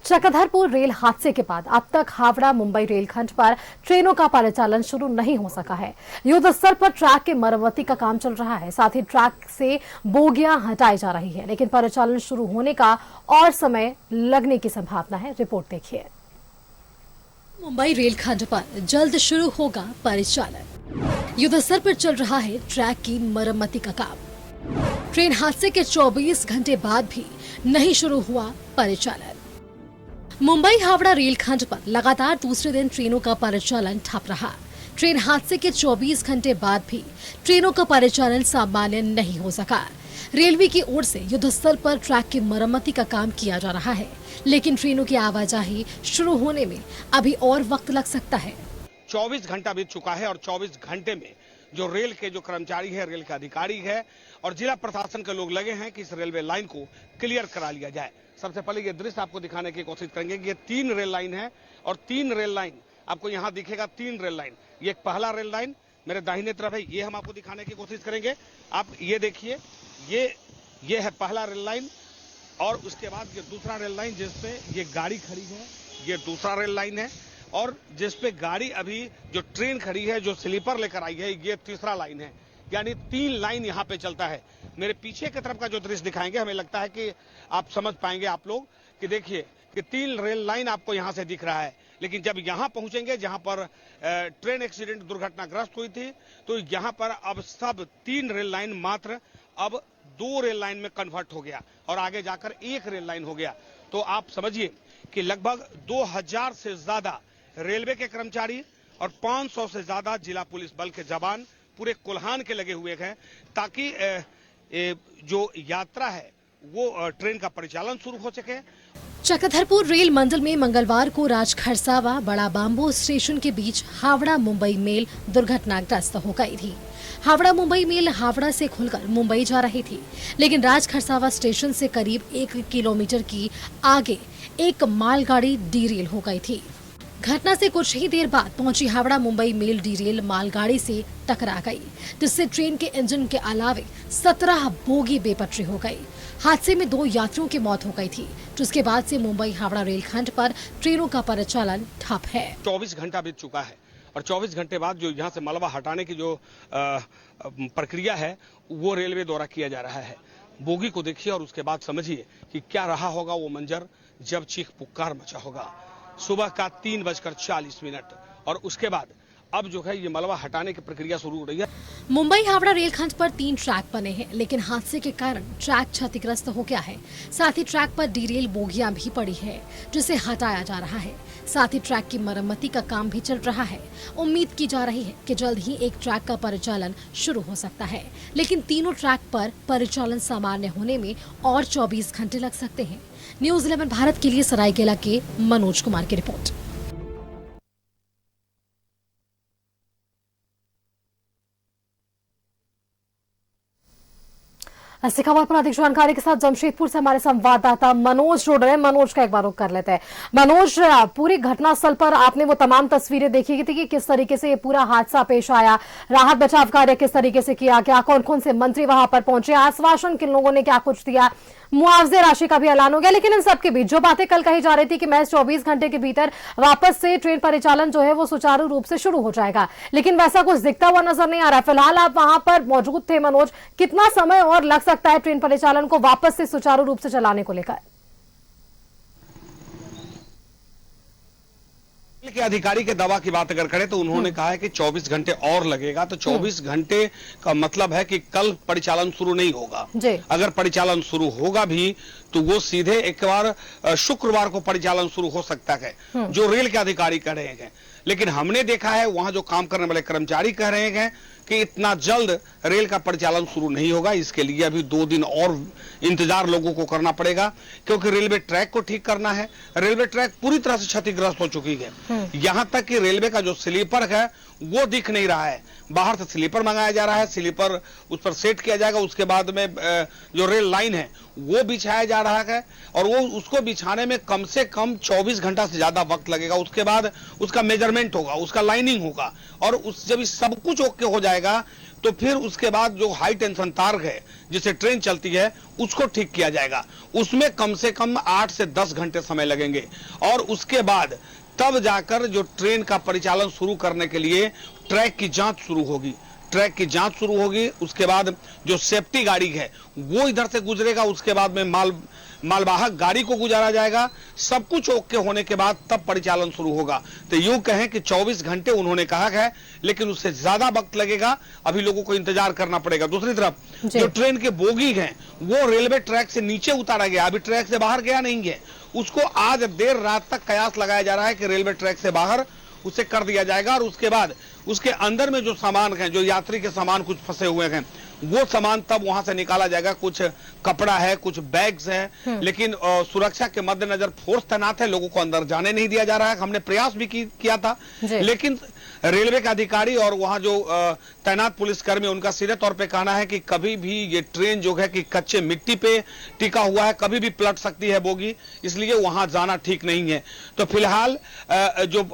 Chakradharpur rail हादसे के बाद अब तक हावड़ा मुंबई रेलखंड पर ट्रेनों का परिचालन शुरू नहीं हो सका है। युद्ध स्तर पर ट्रैक की मरम्मती का काम चल रहा है, साथ ही ट्रैक से बोगियां हटाई जा रही है, लेकिन परिचालन शुरू होने का और समय लगने की संभावना है। रिपोर्ट देखिए। मुंबई रेलखंड पर जल्द शुरू होगा परिचालन। युद्ध स्तर पर चल रहा है ट्रैक की मरम्मती का काम। ट्रेन हादसे के 24 घंटे बाद भी नहीं शुरू हुआ परिचालन। मुंबई हावड़ा रेलखंड पर लगातार दूसरे दिन ट्रेनों का परिचालन ठप रहा। ट्रेन हादसे के 24 घंटे बाद भी ट्रेनों का परिचालन सामान्य नहीं हो सका। रेलवे की ओर से युद्ध स्तर पर ट्रैक की मरम्मती का काम किया जा रहा है, लेकिन ट्रेनों की आवाजाही शुरू होने में अभी और वक्त लग सकता है। 24 घंटा बीत चुका है और 24 घंटे में जो रेल के जो कर्मचारी है, रेल के अधिकारी है और जिला प्रशासन के लोग लगे हैं कि इस रेलवे लाइन को क्लियर करा लिया जाए। सबसे पहले ये दृश्य आपको दिखाने की कोशिश करेंगे कि ये 3 रेल लाइन है और 3 रेल लाइन आपको यहाँ दिखेगा। 3 रेल लाइन, ये एक पहला रेल लाइन मेरे दाहिने तरफ है, ये हम आपको दिखाने की कोशिश करेंगे। आप ये देखिए, ये है पहला रेल लाइन और उसके बाद ये दूसरा रेल लाइन जिसपे ये गाड़ी खड़ी है, ये दूसरा रेल लाइन है और जिसपे गाड़ी अभी जो ट्रेन खड़ी है, जो स्लीपर लेकर आई है, ये तीसरा लाइन है। यानी 3 लाइन यहाँ पे चलता है। मेरे पीछे की तरफ का जो दृश्य दिखाएंगे, हमें लगता है कि आप समझ पाएंगे आप लोग कि देखिए कि 3 रेल लाइन आपको यहाँ से दिख रहा है, लेकिन जब यहाँ पहुंचेंगे जहाँ पर ट्रेन एक्सीडेंट दुर्घटनाग्रस्त हुई थी, तो यहाँ पर अब सब 3 रेल लाइन मात्र अब 2 रेल लाइन में कन्वर्ट हो गया और आगे जाकर 1 रेल लाइन हो गया। तो आप समझिए कि लगभग 2000 से ज्यादा रेलवे के कर्मचारी और 500 से ज्यादा जिला पुलिस बल के जवान पूरे कोल्हान के लगे हुए हैं ताकि जो यात्रा है वो ट्रेन का परिचालन शुरू हो सके। चक्रधरपुर रेल मंडल में मंगलवार को राजखरसावा बड़ा बांबू स्टेशन के बीच हावड़ा मुंबई मेल दुर्घटनाग्रस्त हो गई थी। हावड़ा मुंबई मेल हावड़ा से खुलकर मुंबई जा रही थी, लेकिन राजखरसावा स्टेशन से करीब 1 किलोमीटर की आगे एक मालगाड़ी डीरेल हो गई थी। घटना से कुछ ही देर बाद पहुंची हावड़ा मुंबई मेल डीरेल मालगाड़ी से टकरा गई, जिससे ट्रेन के इंजन के अलावे 17 बोगी बेपटरी हो गई। हादसे में 2 यात्रियों की मौत हो गई थी, जिसके बाद से मुंबई हावड़ा रेलखंड पर ट्रेनों का परिचालन ठप है। 24 घंटा बीत चुका है और 24 घंटे बाद जो यहाँ से मलबा हटाने की जो प्रक्रिया है वो रेलवे द्वारा किया जा रहा है। बोगी को देखिए और उसके बाद समझिए कि क्या रहा होगा वो मंजर जब चीख पुकार मचा होगा। सुबह का 3:40 और उसके बाद अब जो है ये मलबा हटाने की प्रक्रिया शुरू हो रही है। मुंबई हावड़ा रेलखंड पर 3 ट्रैक बने हैं, लेकिन हादसे के कारण ट्रैक क्षतिग्रस्त हो गया है। साथ ही ट्रैक पर डीरेल बोगियां भी पड़ी है, जिसे हटाया जा रहा है। साथ ही ट्रैक की मरम्मती का काम भी चल रहा है। उम्मीद की जा रही है कि जल्द ही एक ट्रैक का परिचालन शुरू हो सकता है, लेकिन तीनों ट्रैक पर परिचालन सामान्य होने में और 24 घंटे लग सकते हैं। न्यूज़ 11 भारत के लिए सरायकेला के मनोज कुमार की रिपोर्ट। ऐसी खबर पर अधिक जानकारी के साथ जमशेदपुर से हमारे संवाददाता मनोज जुड़ रहे हैं। मनोज का एक बार रुख कर लेते हैं। मनोज, पूरी घटनास्थल पर आपने वो तमाम तस्वीरें देखी थी कि किस तरीके से ये पूरा हादसा पेश आया, राहत बचाव कार्य किस तरीके से किया गया, कौन कौन से मंत्री वहां पर पहुंचे, आश्वासन किन लोगों ने क्या कुछ दिया, मुआवजे राशि का भी ऐलान हो गया, लेकिन इन सबके बीच जो बातें कल कही जा रही थी कि महज 24 घंटे के भीतर वापस से ट्रेन परिचालन जो है वो सुचारू रूप से शुरू हो जाएगा, लेकिन वैसा कुछ दिखता हुआ नजर नहीं आ रहा है। फिलहाल आप वहां पर मौजूद थे मनोज, कितना समय और लग सकता है ट्रेन परिचालन को वापस से सुचारू रूप से चलाने को लेकर? के अधिकारी के दवा की बात अगर करें तो उन्होंने कहा है कि 24 घंटे और लगेगा। तो 24 घंटे का मतलब है कि कल परिचालन शुरू नहीं होगा। अगर परिचालन शुरू होगा भी तो वो सीधे एक बार शुक्रवार को परिचालन शुरू हो सकता है, जो रेल के अधिकारी कह रहे हैं। लेकिन हमने देखा है वहां जो काम करने वाले कर्मचारी कह रहे हैं कि इतना जल्द रेल का परिचालन शुरू नहीं होगा। इसके लिए अभी 2 दिन और इंतजार लोगों को करना पड़ेगा, क्योंकि रेलवे ट्रैक को ठीक करना है। रेलवे ट्रैक पूरी तरह से क्षतिग्रस्त हो चुकी है। यहां तक कि रेलवे का जो स्लीपर है वो दिख नहीं रहा है। बाहर से स्लीपर मंगाया जा रहा है, स्लीपर उस पर सेट किया जाएगा, उसके बाद में जो रेल लाइन है वो बिछाया जा रहा है और वो उसको बिछाने में कम से कम 24 घंटा से ज्यादा वक्त लगेगा। उसके बाद उसका मेजरमेंट होगा, उसका लाइनिंग होगा और जब सब कुछ ओके हो जाएगा तो फिर उसके बाद जो हाई टेंशन तार है जिससे ट्रेन चलती है उसको ठीक किया जाएगा। उसमें कम से कम 8 से 10 घंटे समय लगेंगे और उसके बाद तब जाकर जो ट्रेन का परिचालन शुरू करने के लिए ट्रैक की जांच शुरू होगी। ट्रैक की जांच शुरू होगी, उसके बाद जो सेफ्टी गाड़ी है वो इधर से गुजरेगा, उसके बाद में मालवाहक गाड़ी को गुजारा जाएगा। सब कुछ ओके होने के बाद तब परिचालन शुरू होगा। तो यूं कहें कि 24 घंटे उन्होंने कहा है, लेकिन उससे ज्यादा वक्त लगेगा, अभी लोगों को इंतजार करना पड़ेगा। दूसरी तरफ जो ट्रेन के बोगी हैं वो रेलवे ट्रैक से नीचे उतारा गया, अभी ट्रैक से बाहर गया नहीं है। उसको आज देर रात तक कयास लगाया जा रहा है कि रेलवे ट्रैक से बाहर उसे कर दिया जाएगा और उसके बाद उसके अंदर में जो सामान है, जो यात्री के सामान कुछ फंसे हुए हैं, वो सामान तब वहां से निकाला जाएगा। कुछ कपड़ा है, कुछ बैग्स हैं, लेकिन सुरक्षा के मद्देनजर फोर्स तैनात है, लोगों को अंदर जाने नहीं दिया जा रहा है। हमने प्रयास भी किया था, लेकिन रेलवे के अधिकारी और वहां जो तैनात पुलिसकर्मी, उनका सीधे तौर पे कहना है कि कभी भी ये ट्रेन जो है कि कच्चे मिट्टी पे टिका हुआ है, कभी भी पलट सकती है बोगी, इसलिए वहां जाना ठीक नहीं है। तो फिलहाल जो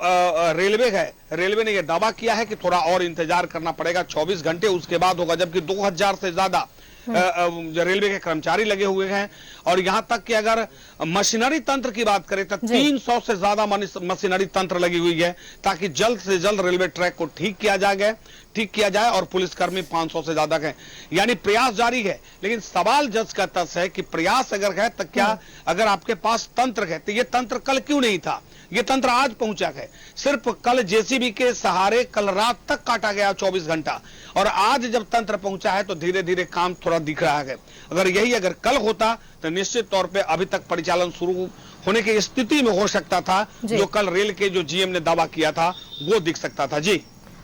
रेलवे ने यह दावा किया है कि थोड़ा और इंतजार करना पड़ेगा, 24 घंटे उसके बाद होगा, जबकि 2000 से ज्यादा रेलवे के कर्मचारी लगे हुए हैं। और यहां तक कि अगर मशीनरी तंत्र की बात करें तो 300 से ज्यादा मशीनरी तंत्र लगी हुई है, ताकि जल्द से जल्द रेलवे ट्रैक को ठीक किया जाए और पुलिसकर्मी 500 से ज्यादा हैं। यानी प्रयास जारी है, लेकिन सवाल जज का तस है कि प्रयास अगर है तो क्या, अगर आपके पास तंत्र है तो ये तंत्र कल क्यों नहीं था? ये तंत्र आज पहुंचा है। सिर्फ कल जेसीबी के सहारे कल रात तक काटा गया 24 घंटा, और आज जब तंत्र पहुंचा है तो धीरे धीरे काम थोड़ा दिख रहा है। अगर कल होता तो निश्चित तौर पे अभी तक परिचालन शुरू होने की स्थिति में हो सकता था। जो कल रेल के जो जीएम ने दावा किया था वो दिख सकता था। जी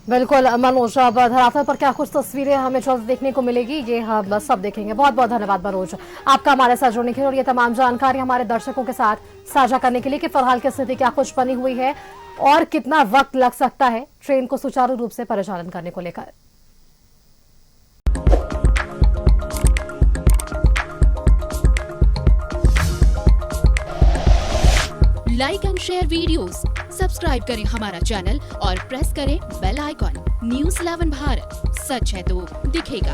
बिल्कुल मनोज, अब धरातल पर क्या कुछ तस्वीरें हमें जल्द देखने को मिलेगी, ये हम सब देखेंगे। बहुत बहुत धन्यवाद मनोज, आपका हमारे साथ जुड़ने के लिए और ये तमाम जानकारी हमारे दर्शकों के साथ साझा करने के लिए कि फिलहाल की स्थिति क्या कुछ बनी हुई है और कितना वक्त लग सकता है ट्रेन को सुचारू रूप से परिचालन करने को लेकर। Like and share videos, subscribe करें हमारा चैनल और प्रेस करें बेल आइकॉन। न्यूज़ 11 भारत, सच है तो दिखेगा।